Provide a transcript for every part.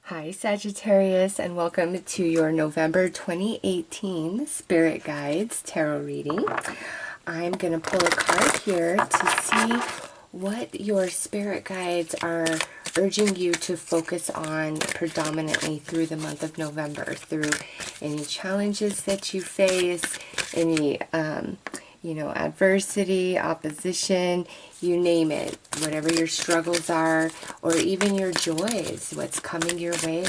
Hi Sagittarius, and welcome to your November 2018 Spirit Guides Tarot reading. I'm going to pull a card here to see what your Spirit Guides are urging you to focus on predominantly through the month of November, through any challenges that you face, any adversity, opposition, you name it, whatever your struggles are, or even your joys, what's coming your way.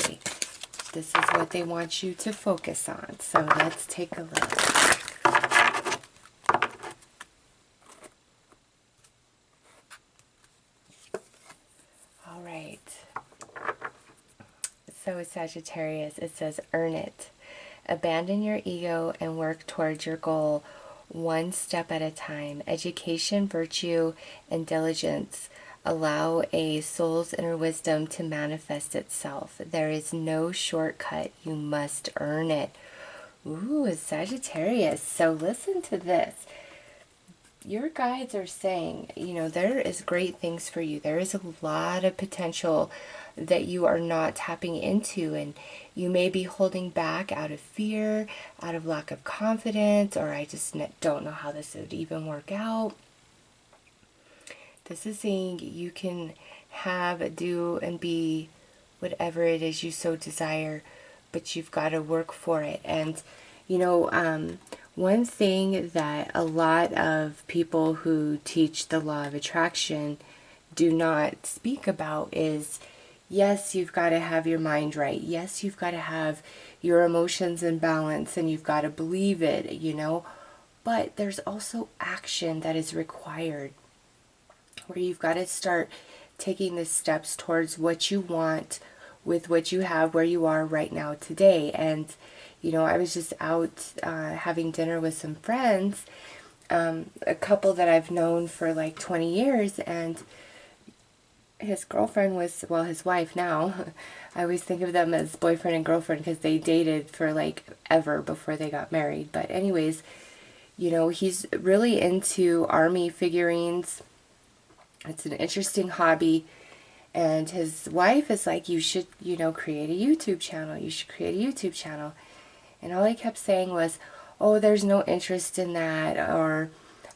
This is what they want you to focus on. So let's take a look. All right. So Sagittarius, it says, earn it. Abandon your ego and work towards your goal one step at a time. Education, virtue, and diligence allow a soul's inner wisdom to manifest itself. There is no shortcut. You must earn it. Ooh, Sagittarius. So listen to this. Your guides are saying, there is great things for you. There is a lot of potential that you are not tapping into, and you may be holding back out of fear, out of lack of confidence, or I just don't know how this would even work out. This is saying you can have, do, and be whatever it is you so desire, but you've got to work for it. And, one thing that a lot of people who teach the law of attraction do not speak about is, yes, you've got to have your mind right. Yes, you've got to have your emotions in balance, and you've got to believe it, But there's also action that is required, where you've got to start taking the steps towards what you want with what you have where you are right now today. And, I was just out having dinner with some friends, a couple that I've known for like 20 years, and his girlfriend was, well, his wife now. I always think of them as boyfriend and girlfriend because they dated for like ever before they got married. But anyways, he's really into army figurines. It's an interesting hobby. And his wife is like, you should, create a YouTube channel. You should create a YouTube channel. And all he kept saying was, oh, there's no interest in that, or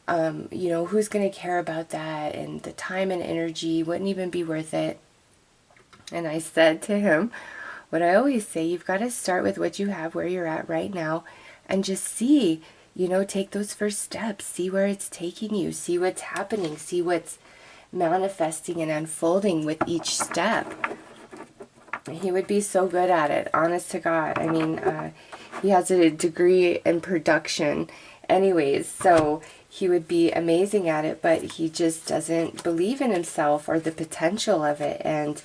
who's going to care about that, and the time and energy wouldn't even be worth it. And I said to him, what I always say, you've got to start with what you have where you're at right now, and just see, take those first steps, see where it's taking you, see what's happening, see what's manifesting and unfolding with each step. He would be so good at it, honest to God. I mean, he has a degree in production anyways, so he would be amazing at it, but he just doesn't believe in himself or the potential of it. And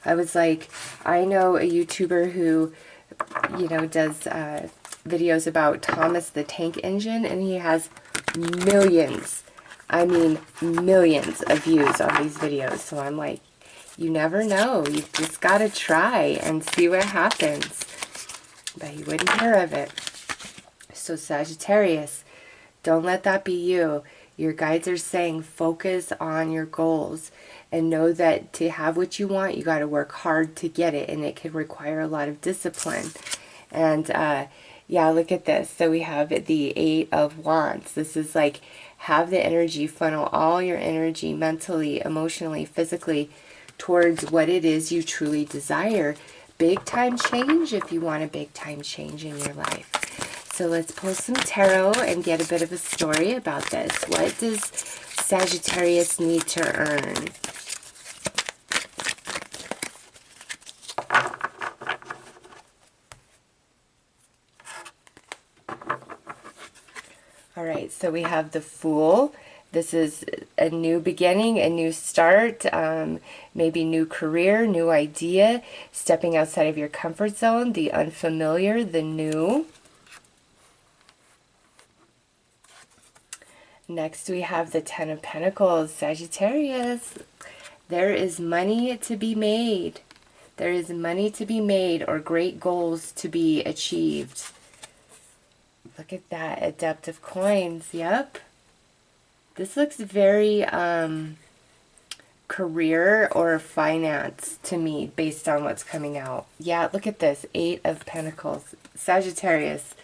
I was like, I know a YouTuber who, does videos about Thomas the Tank Engine, and he has millions, I mean millions of views on these videos. So I'm like, you never know. You've just got to try and see what happens. But he wouldn't hear of it. So Sagittarius, don't let that be you. Your guides are saying focus on your goals and know that to have what you want, you got to work hard to get it, and it can require a lot of discipline. And yeah, look at this. So we have the Eight of Wands. This is like, have the energy, funnel all your energy mentally, emotionally, physically towards what it is you truly desire. Big time change if you want a big time change in your life. So let's pull some tarot and get a bit of a story about this. What does Sagittarius need to earn? All right, so we have the Fool. This is a new beginning, a new start, maybe new career, new idea, stepping outside of your comfort zone, the unfamiliar, the new. Next we have the Ten of Pentacles, Sagittarius. There is money to be made. There is money to be made, or great goals to be achieved. Look at that, Adept of Coins, yep. This looks very career or finance to me based on what's coming out. Yeah, look at this. 8 of Pentacles. Sagittarius.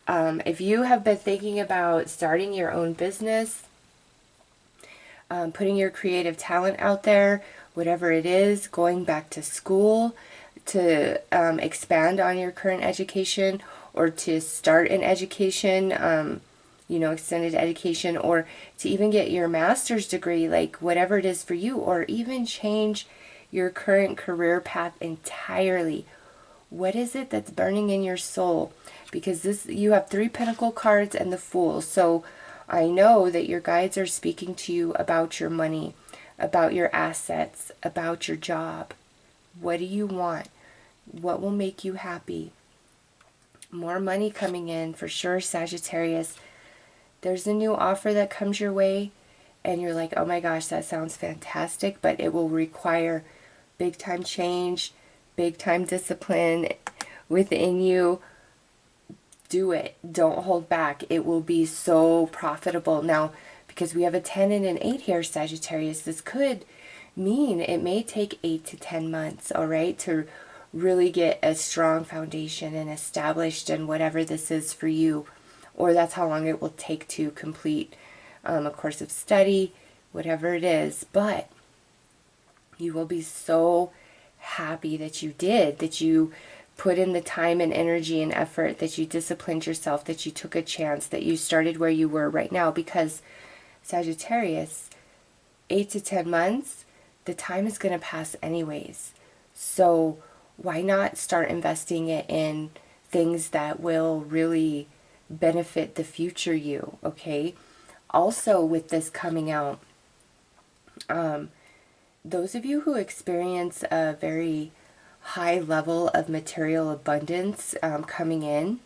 If you have been thinking about starting your own business, putting your creative talent out there, whatever it is, going back to school to expand on your current education, or to start an education, you know, extended education, or to even get your master's degree, like whatever it is for you, or even change your current career path entirely. What is it that's burning in your soul? Because this, you have 3 Pentacle cards and the Fool. So I know that your guides are speaking to you about your money, about your assets, about your job. What do you want? What will make you happy? More money coming in for sure, Sagittarius. There's a new offer that comes your way, and you're like, oh my gosh, that sounds fantastic, but it will require big time change, big time discipline within you. Do it. Don't hold back. It will be so profitable. Now, because we have a 10 and an 8 here, Sagittarius, this could mean it may take 8 to 10 months, all right, to really get a strong foundation and established in whatever this is for you. Or that's how long it will take to complete a course of study, whatever it is. But you will be so happy that you did, that you put in the time and energy and effort, that you disciplined yourself, that you took a chance, that you started where you were right now. Because Sagittarius, 8 to 10 months, the time is going to pass anyways. So why not start investing it in things that will really benefit the future you, okay? Also, with this coming out, those of you who experience a very high level of material abundance coming in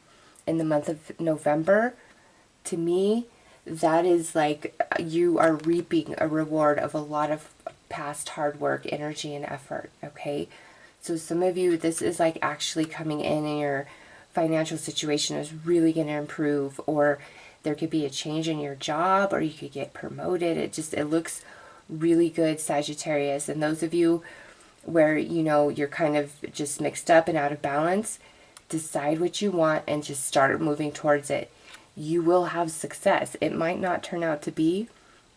the month of November, to me, that is like you are reaping a reward of a lot of past hard work, energy, and effort, okay? So some of you, this is like actually coming in, and your financial situation is really going to improve, or there could be a change in your job, or you could get promoted. It looks really good, Sagittarius. And those of you where, you know, you're kind of just mixed up and out of balance, decide what you want and just start moving towards it. You will have success. It might not turn out to be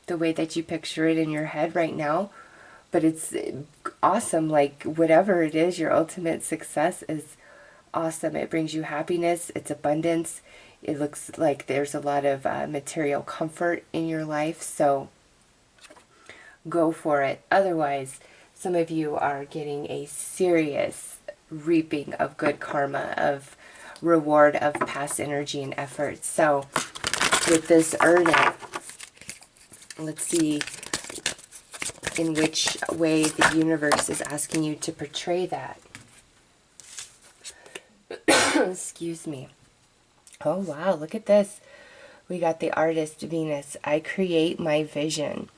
the way that you picture it in your head right now, but it's awesome. Like whatever it is, your ultimate success is awesome. It brings you happiness. It's abundance. It looks like there's a lot of material comfort in your life. So go for it. Otherwise, some of you are getting a serious reaping of good karma, of reward of past energy and effort. So with this earn it, let's see in which way the universe is asking you to portray that. Excuse me. Oh wow, look at this. We got the artist Venus. I create my vision.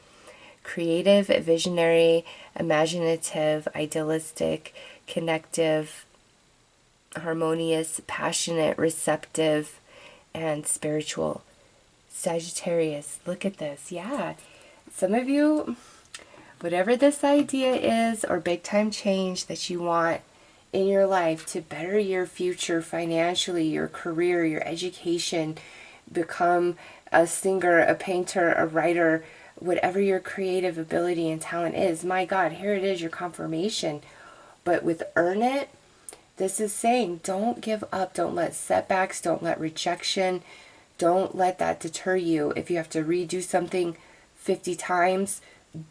Creative, visionary, imaginative, idealistic, connective, harmonious, passionate, receptive, and spiritual. Sagittarius, look at this. Yeah, some of you, whatever this idea is, or big time change that you want in your life to better your future financially, your career, your education, become a singer, a painter, a writer, whatever your creative ability and talent is. My God, here it is, your confirmation. But with earn it, this is saying don't give up. Don't let setbacks, don't let rejection, don't let that deter you. If you have to redo something 50 times,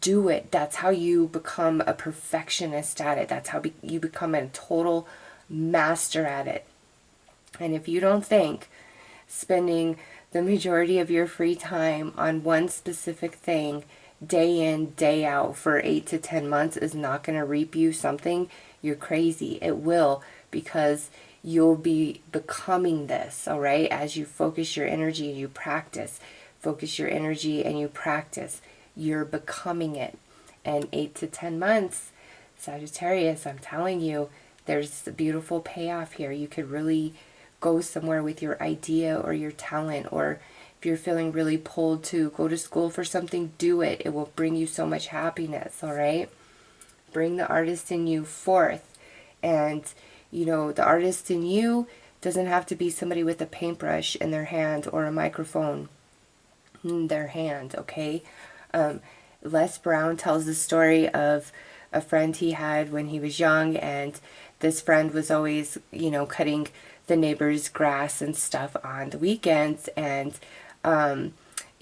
do it. That's how you become a perfectionist at it. That's how you become a total master at it. And if you don't think spending the majority of your free time on one specific thing day in, day out for 8 to 10 months is not going to reap you something, you're crazy. It will, because you'll be becoming this, all right? As you focus your energy and you practice, focus your energy and you practice, you're becoming it. And 8 to 10 months, Sagittarius, I'm telling you, there's a beautiful payoff here. You could really go somewhere with your idea or your talent, or If you're feeling really pulled to go to school for something, do it. It will bring you so much happiness, all right? Bring the artist in you forth. And, you know, the artist in you doesn't have to be somebody with a paintbrush in their hand or a microphone in their hand, okay? Les Brown tells the story of a friend he had when he was young, and this friend was always, you know, cutting the neighbor's grass and stuff on the weekends, and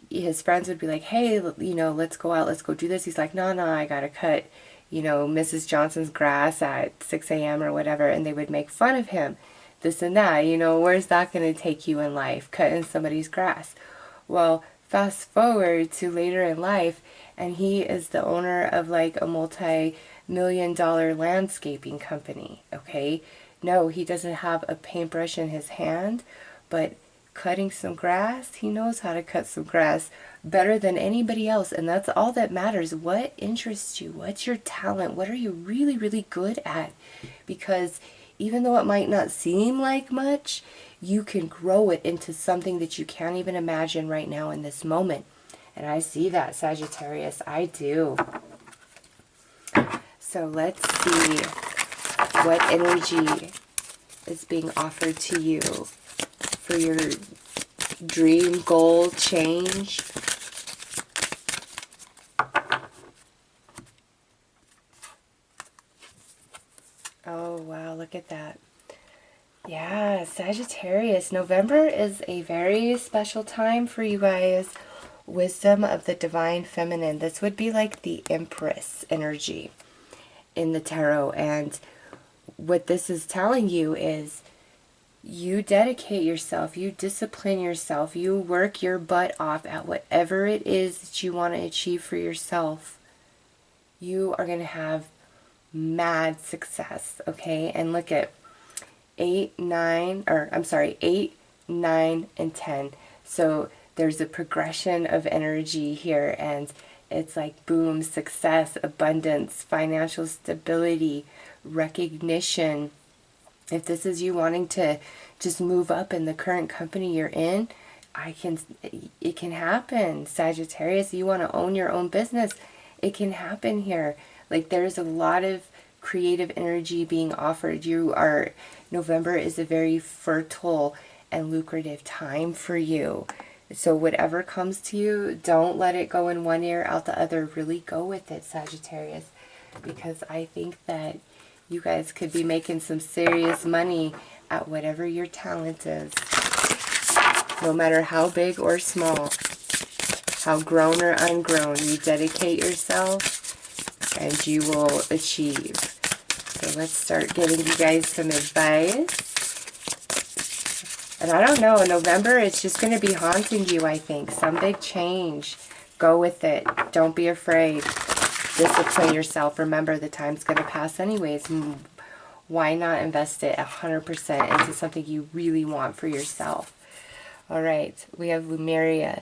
his friends would be like, hey, you know, let's go out, let's go do this. He's like, no, I gotta cut, you know, Mrs. Johnson's grass at 6 a.m. or whatever, and they would make fun of him, this and that, you know, where's that going to take you in life, cutting somebody's grass? Well, fast forward to later in life, and he is the owner of like a multi-million-dollar landscaping company, okay? No, he doesn't have a paintbrush in his hand, but cutting some grass, he knows how to cut some grass better than anybody else, and that's all that matters. What interests you? What's your talent? What are you really, really good at? Because even though it might not seem like much, you can grow it into something that you can't even imagine right now in this moment. And I see that, Sagittarius. I do. So let's see what energy is being offered to you for your dream goal change. Oh, wow, look at that. Yeah, Sagittarius. November is a very special time for you guys. Wisdom of the Divine Feminine. This would be like the Empress energy in the tarot. And what this is telling you is you dedicate yourself, you discipline yourself, you work your butt off at whatever it is that you want to achieve for yourself. You are going to have mad success, okay? And look at 8, 9, and 10. So there's a progression of energy here, and it's like boom, success, abundance, financial stability, recognition. If this is you wanting to just move up in the current company you're in, it can happen. Sagittarius, you want to own your own business, it can happen here. Like, there's a lot of creative energy being offered. November is a very fertile and lucrative time for you. So whatever comes to you, don't let it go in one ear, out the other. Really go with it, Sagittarius, because I think that you guys could be making some serious money at whatever your talent is. No matter how big or small, how grown or ungrown, you dedicate yourself and you will achieve. So let's start getting you guys some advice. And I don't know, November, it's just going to be haunting you, I think. Some big change. Go with it. Don't be afraid. Discipline yourself. Remember, the time's going to pass anyways. Why not invest it 100% into something you really want for yourself? All right, we have Lemuria,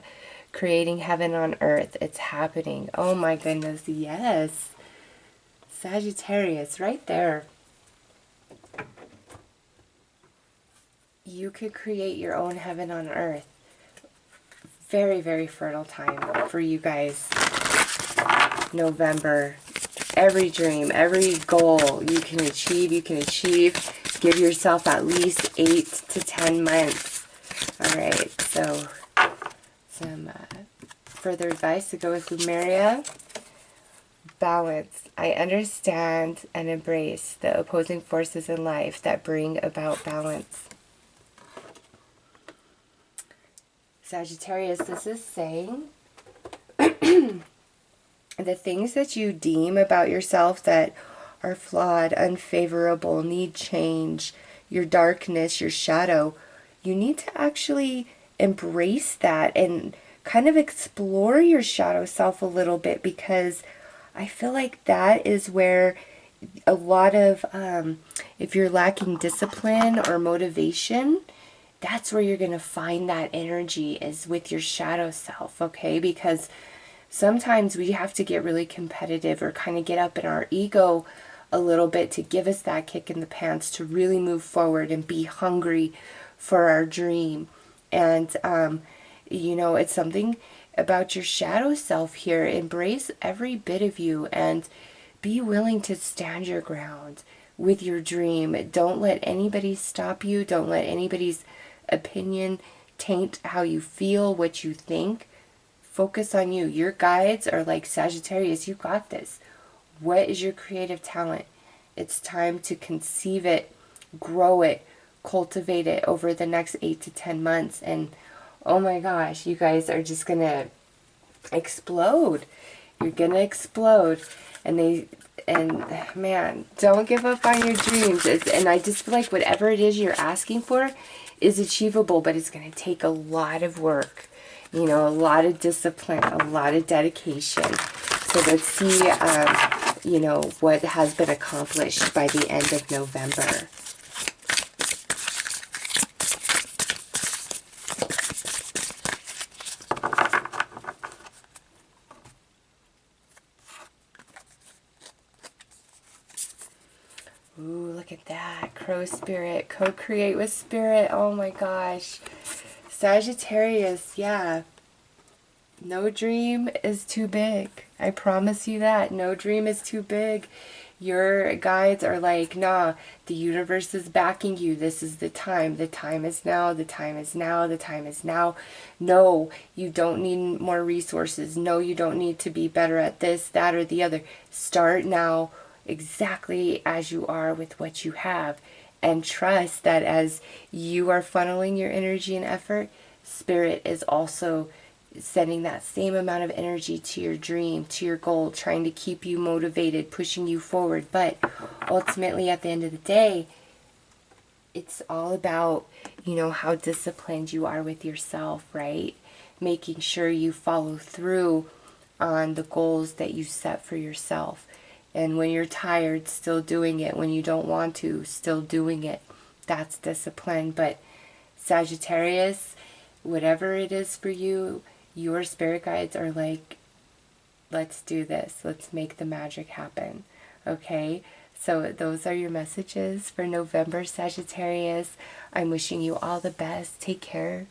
creating heaven on earth. It's happening. Oh my goodness, yes. Sagittarius, right there. You could create your own heaven on earth. Very, very fertile time for you guys. November. Every dream, every goal you can achieve, Give yourself at least 8 to 10 months. All right, so some further advice to go with Lemuria. Balance. I understand and embrace the opposing forces in life that bring about balance. Sagittarius, this is saying the things that you deem about yourself that are flawed, unfavorable, need change, your darkness, your shadow, you need to actually embrace that and kind of explore your shadow self a little bit, because I feel like that is where a lot of, if you're lacking discipline or motivation, that's where you're going to find that energy, is with your shadow self, okay? Because sometimes we have to get really competitive or kind of get up in our ego a little bit to give us that kick in the pants to really move forward and be hungry for our dream. And You know, it's something about your shadow self here. Embrace every bit of you and be willing to stand your ground with your dream. Don't let anybody stop you. Don't let anybody's opinion taint how you feel, what you think. Focus on you. Your guides are like, Sagittarius, you got this. What is your creative talent? It's time to conceive it, grow it, cultivate it over the next 8 to 10 months. And oh my gosh, you guys are just going to explode. You're going to explode. And man, don't give up on your dreams. And I just feel like whatever it is you're asking for is achievable, but it's going to take a lot of work. You know, a lot of discipline, a lot of dedication. So let's see, you know, what has been accomplished by the end of November. Ooh, look at that. Crow spirit. Co-create with spirit. Oh my gosh. Sagittarius, yeah. No dream is too big. I promise you that. No dream is too big. Your guides are like, nah, the universe is backing you. This is the time. The time is now. The time is now. The time is now. No, you don't need more resources. No, you don't need to be better at this, that, or the other. Start now exactly as you are with what you have. And trust that as you are funneling your energy and effort, Spirit is also sending that same amount of energy to your dream, to your goal, trying to keep you motivated, pushing you forward. But ultimately, at the end of the day, it's all about, you know, how disciplined you are with yourself, right? Making sure you follow through on the goals that you set for yourself. And when you're tired, still doing it. When you don't want to, still doing it. That's discipline. But Sagittarius, whatever it is for you, your spirit guides are like, let's do this. Let's make the magic happen. Okay? So those are your messages for November, Sagittarius. I'm wishing you all the best. Take care.